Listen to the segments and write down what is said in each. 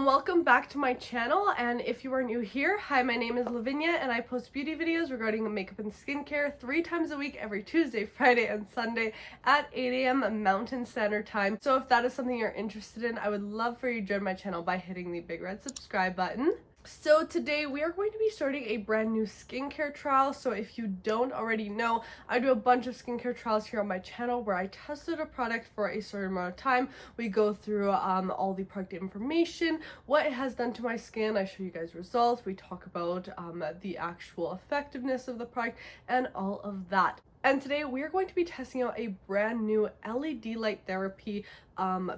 welcome back to my channel. And if you are new here, hi, my name is Lavinia and I post beauty videos regarding makeup and skincare 3 times a week, every Tuesday, Friday, and Sunday at 8 a.m. Mountain Standard Time. So if that is something you're interested in, I would love for you to join my channel by hitting the big red subscribe button. So today we are going to be starting a brand new skincare trial. So if you don't already know, I do a bunch of skincare trials here on my channel where I tested a product for a certain amount of time. We go through all the product information, what it has done to my skin. I show you guys results. We talk about the actual effectiveness of the product and all of that. And today we are going to be testing out a brand new LED light therapy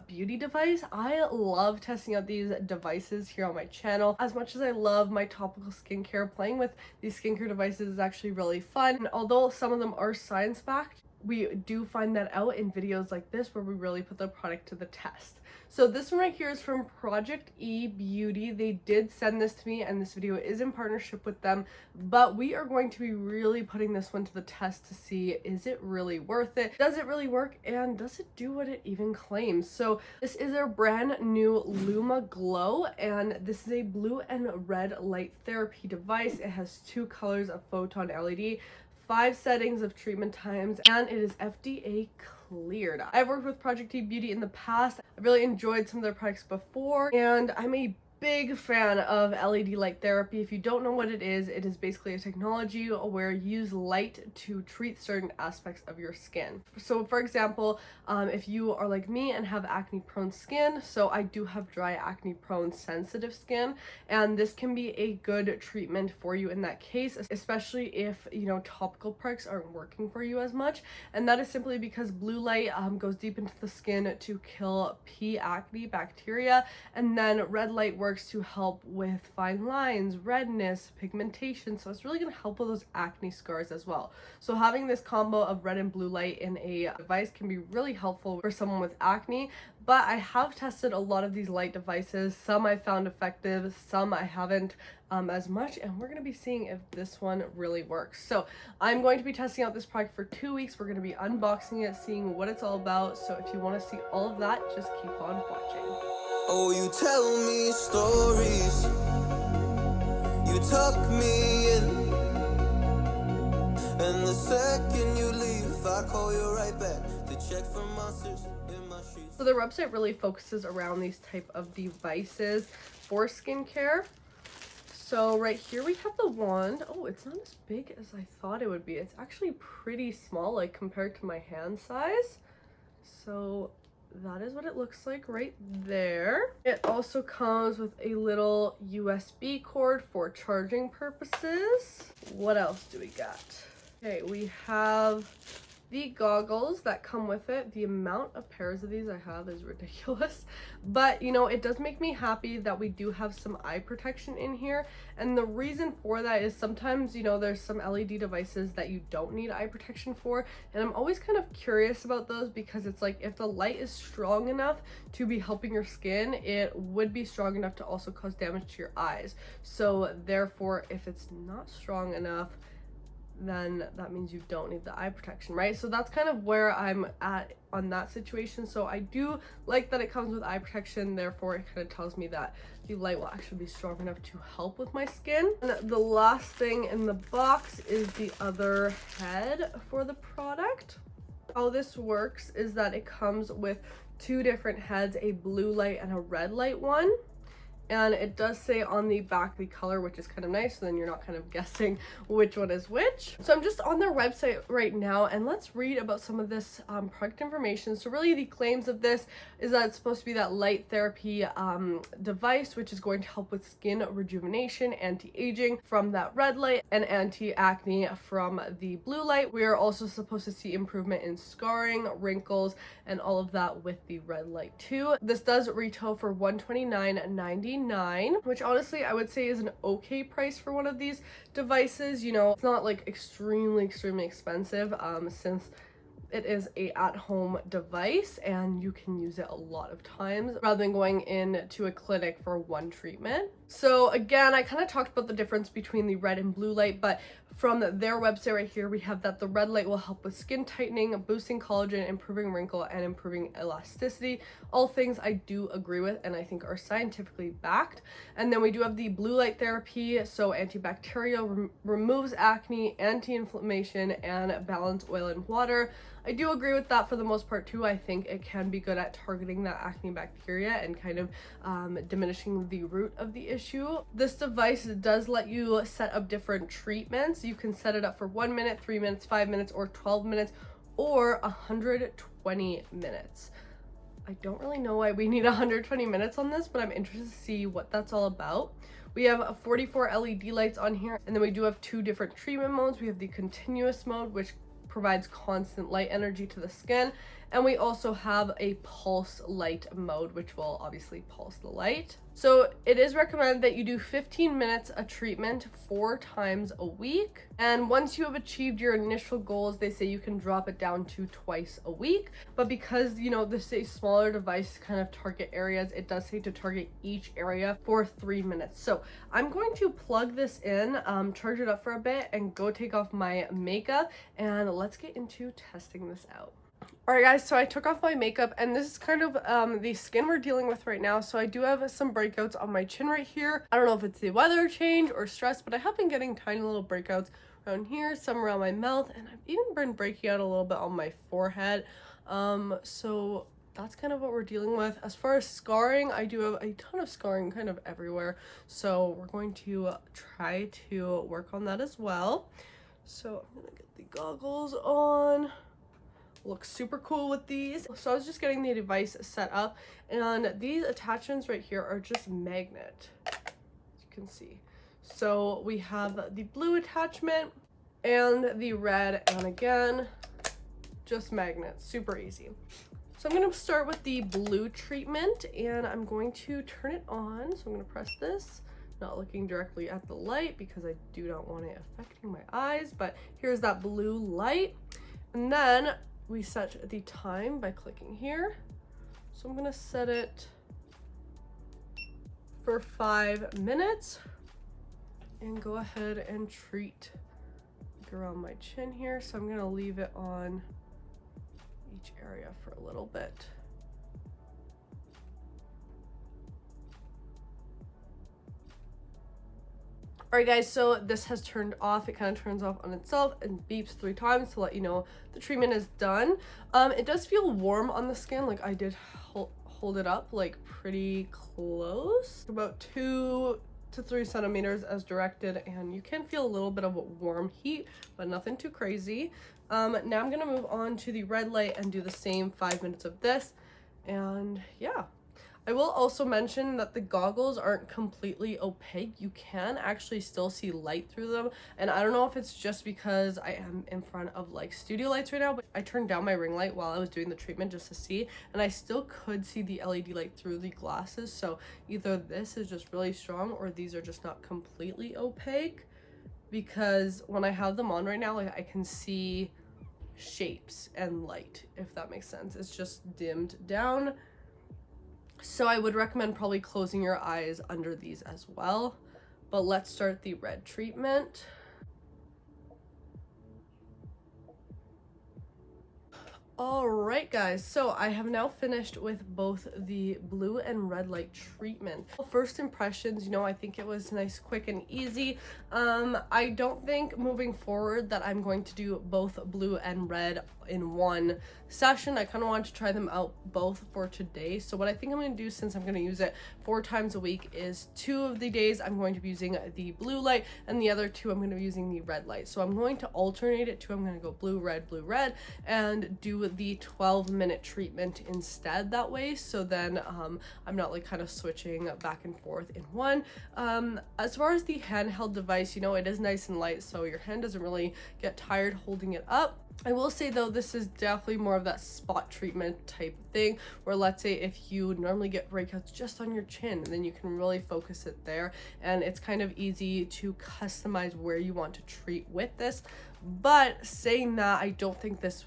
beauty device. I love testing out these devices here on my channel. As much as I love my topical skincare, playing with these skincare devices is actually really fun. And although some of them are science-backed, we do find that out in videos like this where we really put the product to the test. So this one right here is from Project E Beauty. They did send this to me and this video is in partnership with them, but we are going to be really putting this one to the test to see, is it really worth it? Does it really work? And does it do what it even claims? So this is our brand new Luma Glow, and this is a blue and red light therapy device. It has 2 colors of photon LED, 5 settings of treatment times, and it is FDA cleared. I've worked with Project E Beauty in the past. I really enjoyed some of their products before, and I'm a big fan of LED light therapy. If you don't know what it is basically a technology where you use light to treat certain aspects of your skin. So for example, if you are like me and have acne prone skin, so I do have dry acne prone sensitive skin, and this can be a good treatment for you in that case, especially if topical products aren't working for you as much. And that is simply because blue light goes deep into the skin to kill P. acne bacteria, and then red light works to help with fine lines, redness, pigmentation. So it's really going to help with those acne scars as well. So having this combo of red and blue light in a device can be really helpful for someone with acne. But I have tested a lot of these light devices. Some I found effective, some I haven't as much, and we're going to be seeing if this one really works. So I'm going to be testing out this product for 2 weeks. We're going to be unboxing it, seeing what it's all about. So if you want to see all of that, just keep on watching. Oh, you tell me stories, you tuck me in, and the second you leave, I call you right back to check for monsters in my sheets. So the website really focuses around these type of devices for skincare. So right here we have the wand. Oh, it's not as big as I thought it would be. It's actually pretty small, like compared to my hand size. So that is what it looks like right there. It also comes with a little USB cord for charging purposes. What else do we got? Okay, we have the goggles that come with it. The amount of pairs of these I have is ridiculous, but it does make me happy that we do have some eye protection in here. And the reason for that is sometimes there's some LED devices that you don't need eye protection for, and I'm always kind of curious about those, because it's like if the light is strong enough to be helping your skin, it would be strong enough to also cause damage to your eyes. So therefore, if it's not strong enough, then that means you don't need the eye protection, right? So that's kind of where I'm at on that situation. So I do like that it comes with eye protection, therefore it kind of tells me that the light will actually be strong enough to help with my skin. And the last thing in the box is the other head for the product. How this works is that it comes with 2 different heads, a blue light and a red light one. And it does say on the back the color, which is kind of nice, so then you're not kind of guessing which one is which. So I'm just on their website right now, and let's read about some of this product information. So really the claims of this is that it's supposed to be that light therapy device, which is going to help with skin rejuvenation, anti-aging from that red light, and anti-acne from the blue light. We are also supposed to see improvement in scarring, wrinkles, and all of that with the red light too. This does retail for $129.99, which honestly I would say is an okay price for one of these devices. It's not like extremely expensive, since it is a at-home device and you can use it a lot of times rather than going into a clinic for one treatment. So again, I kind of talked about the difference between the red and blue light, but from their website right here, we have that the red light will help with skin tightening, boosting collagen, improving wrinkle, and improving elasticity. All things I do agree with and I think are scientifically backed. And then we do have the blue light therapy, so antibacterial, removes acne, anti-inflammation, and balance oil and water. I do agree with that for the most part too. I think it can be good at targeting that acne bacteria and kind of diminishing the root of the issue. This device does let you set up different treatments. You can set it up for 1 minute, 3 minutes, 5 minutes, or 12 minutes, or 120 minutes. I don't really know why we need 120 minutes on this, but I'm interested to see what that's all about. We have 44 LED lights on here, and then we do have 2 different treatment modes. We have the continuous mode, which provides constant light energy to the skin, and we also have a pulse light mode, which will obviously pulse the light. So it is recommended that you do 15 minutes a treatment 4 times a week, and once you have achieved your initial goals, they say you can drop it down to twice a week. But because, you know, this is a smaller device to kind of target areas, it does say to target each area for 3 minutes. So I'm going to plug this in, charge it up for a bit, and go take off my makeup, and let's get into testing this out. Alright guys, so I took off my makeup, and this is kind of the skin we're dealing with right now. So I do have some breakouts on my chin right here. I don't know if it's the weather change or stress, but I have been getting tiny little breakouts around here, some around my mouth, and I've even been breaking out a little bit on my forehead. So that's kind of what we're dealing with. As far as scarring, I do have a ton of scarring kind of everywhere. So we're going to try to work on that as well. So I'm gonna get the goggles on. Looks super cool with these. So I was just getting the device set up, and these attachments right here are just magnet, as you can see. So we have the blue attachment and the red, and again, just magnets, super easy. So I'm going to start with the blue treatment, and I'm going to turn it on. So I'm going to press this, not looking directly at the light because I do not want it affecting my eyes, but here's that blue light. And then we set the time by clicking here. So I'm gonna set it for 5 minutes and go ahead and treat around my chin here. So I'm gonna leave it on each area for a little bit. Alright guys, so this has turned off. It kind of turns off on itself and beeps 3 times to let you know the treatment is done. It does feel warm on the skin. Like I did hold it up like pretty close, about 2 to 3 centimeters as directed, and you can feel a little bit of a warm heat, but nothing too crazy. Now I'm gonna move on to the red light and do the same 5 minutes of this, and yeah. I will also mention that the goggles aren't completely opaque. You can actually still see light through them, and I don't know if it's just because I am in front of like studio lights right now, but I turned down my ring light while I was doing the treatment just to see, and I still could see the LED light through the glasses. So either this is just really strong or these are just not completely opaque, because when I have them on right now, like I can see shapes and light, if that makes sense. It's just dimmed down. So I would recommend probably closing your eyes under these as well. But let's start the red treatment. Alright guys, so I have now finished with both the blue and red light treatment. First impressions, you know, I think it was nice, quick, and easy. I don't think moving forward that I'm going to do both blue and red in one session. I kind of wanted to try them out both for today. So what I think I'm going to do, since I'm going to use it 4 times a week, is 2 of the days I'm going to be using the blue light, and the other 2 I'm going to be using the red light. So I'm going to alternate it. 2 I'm going to go blue, red, and do the 12-minute treatment instead that way. So then I'm not like kind of switching back and forth in one. As far as the handheld device, you know, it is nice and light, so your hand doesn't really get tired holding it up. I will say though, this is definitely more of that spot treatment type thing, where let's say if you normally get breakouts just on your chin, and then you can really focus it there, and it's kind of easy to customize where you want to treat with this. But saying that, I don't think this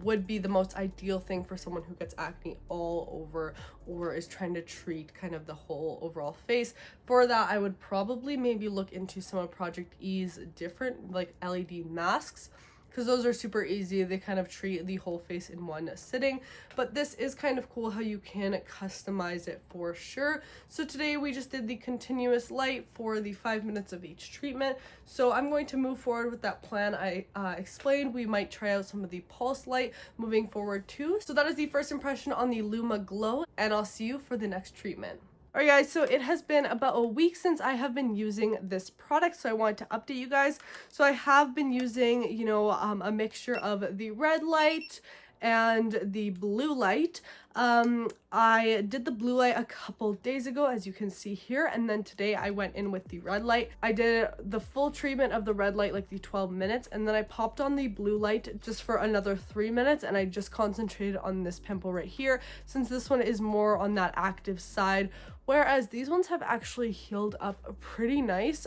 would be the most ideal thing for someone who gets acne all over or is trying to treat kind of the whole overall face. For that, I would probably maybe look into some of Project E's different like LED masks, because those are super easy. They kind of treat the whole face in one sitting. But this is kind of cool how you can customize it for sure. So today we just did the continuous light for the 5 minutes of each treatment. So I'm going to move forward with that plan I explained. We might try out some of the pulse light moving forward too. So that is the first impression on the Luma Glow, and I'll see you for the next treatment. Alright guys, so it has been about a week since I have been using this product, so I wanted to update you guys. So I have been using, you know, a mixture of the red light and the blue light. I did the blue light a couple days ago, as you can see here, and then today I went in with the red light. I did the full treatment of the red light, like the 12 minutes, and then I popped on the blue light just for another 3 minutes, and I just concentrated on this pimple right here, since this one is more on that active side, whereas these ones have actually healed up pretty nice.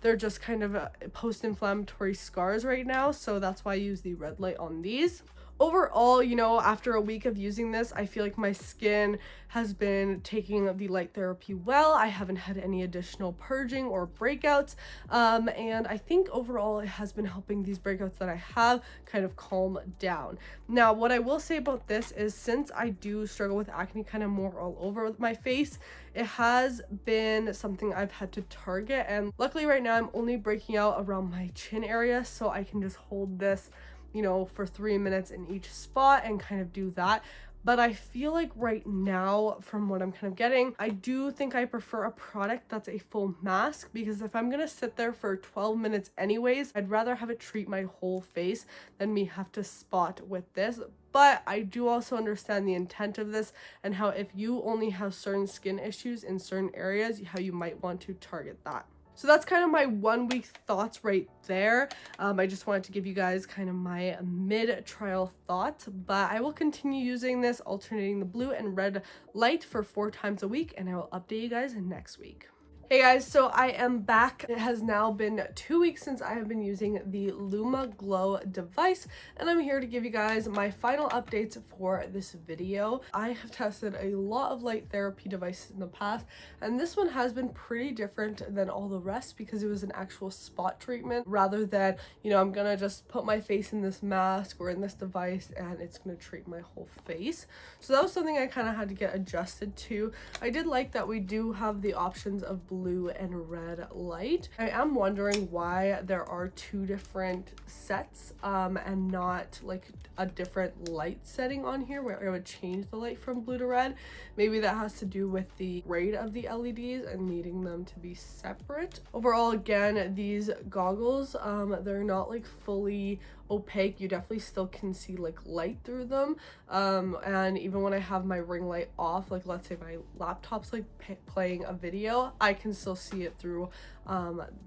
They're just kind of post-inflammatory scars right now, so that's why I use the red light on these. Overall, you know, after a week of using this, I feel like my skin has been taking the light therapy well. I haven't had any additional purging or breakouts, and I think overall it has been helping these breakouts that I have kind of calm down. Now, what I will say about this is, since I do struggle with acne kind of more all over my face, it has been something I've had to target, and luckily right now I'm only breaking out around my chin area, so I can just hold this, you know, for 3 minutes in each spot and kind of do that. But I feel like right now, from what I'm kind of getting, I do think I prefer a product that's a full mask, because if I'm gonna sit there for 12 minutes anyways, I'd rather have it treat my whole face than me have to spot with this. But I do also understand the intent of this, and how if you only have certain skin issues in certain areas, how you might want to target that. So that's kind of my 1 week thoughts right there. I just wanted to give you guys kind of my mid-trial thoughts, but I will continue using this, alternating the blue and red light for 4 times a week, and I will update you guys next week. Hey guys, so I am back. It has now been 2 weeks since I have been using the Luma Glow device, and I'm here to give you guys my final updates for this video. I have tested a lot of light therapy devices in the past, and this one has been pretty different than all the rest because it was an actual spot treatment rather than, you know, I'm gonna just put my face in this mask or in this device and it's gonna treat my whole face. So that was something I kind of had to get adjusted to. I did like that we do have the options of blue and red light. I am wondering why there are 2 different sets and not like a different light setting on here where I would change the light from blue to red. Maybe that has to do with the grade of the LEDs and needing them to be separate. Overall, again, these goggles, they're not like fully opaque. You definitely still can see like light through them, and even when I have my ring light off, like let's say my laptop's like playing a video, I can still see it through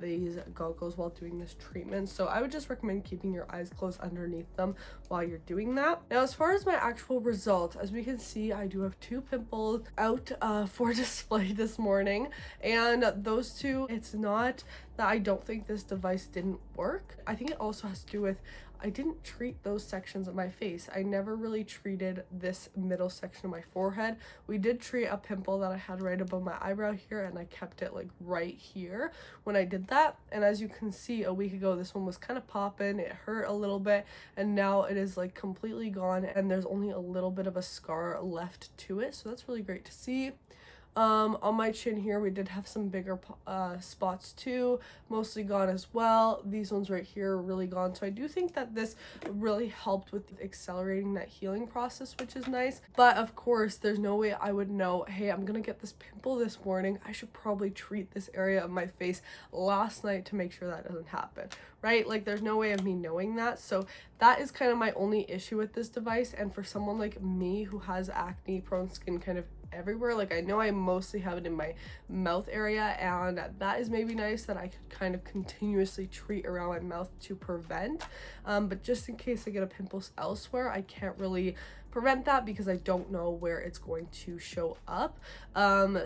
these goggles while doing this treatment. So I would just recommend keeping your eyes closed underneath them while you're doing that. Now, as far as my actual results, as we can see, I do have 2 pimples out for display this morning, and those 2, it's not that I don't think this device didn't work. I think it also has to do with I didn't treat those sections of my face. I never really treated this middle section of my forehead. We did treat a pimple that I had right above my eyebrow here, and I kept it like right here when I did that. And as you can see, a week ago, this one was kind of popping. It hurt a little bit, and now it is like completely gone, and there's only a little bit of a scar left to it. So that's really great to see. On my chin here, we did have some bigger spots too, mostly gone as well. These ones right here are really gone. So I do think that this really helped with accelerating that healing process, which is nice. But of course, there's no way I would know, hey, I'm gonna get this pimple this morning, I should probably treat this area of my face last night to make sure that doesn't happen, right? Like there's no way of me knowing that. So that is kind of my only issue with this device. And for someone like me who has acne prone skin kind of everywhere, like I know I mostly have it in my mouth area, and that is maybe nice that I could kind of continuously treat around my mouth to prevent, but just in case I get a pimple elsewhere, I can't really prevent that because I don't know where it's going to show up.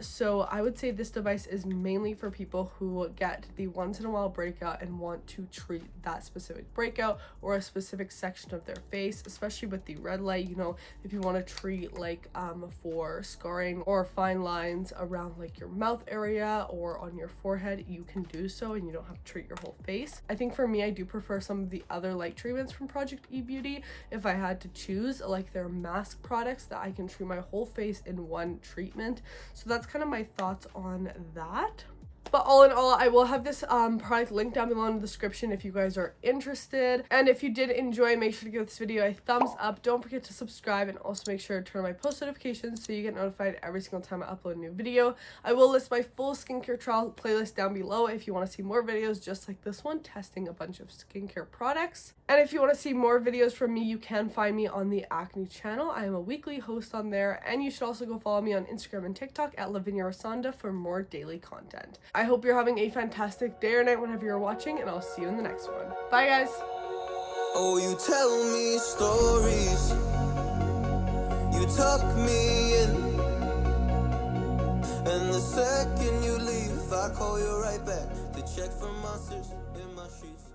So I would say this device is mainly for people who get the once in a while breakout and want to treat that specific breakout or a specific section of their face, especially with the red light. You know, if you want to treat like for scarring or fine lines around like your mouth area or on your forehead, you can do so and you don't have to treat your whole face. I think for me, I do prefer some of the other light treatments from Project eBeauty if I had to choose, like their mask products that I can treat my whole face in one treatment. So that's kind of my thoughts on that. But all in all, I will have this product linked down below in the description if you guys are interested. And if you did enjoy, make sure to give this video a thumbs up. Don't forget to subscribe and also make sure to turn on my post notifications so you get notified every single time I upload a new video. I will list my full skincare trial playlist down below if you want to see more videos just like this one, testing a bunch of skincare products. And if you want to see more videos from me, you can find me on the ACNE channel. I am a weekly host on there, and you should also go follow me on Instagram and TikTok at Lavinia for more daily content. I hope you're having a fantastic day or night whenever you're watching, and I'll see you in the next one. Bye, guys. Oh, you tell me stories, you tuck me in, and the second you leave, I call you right back to check for monsters in my sheets.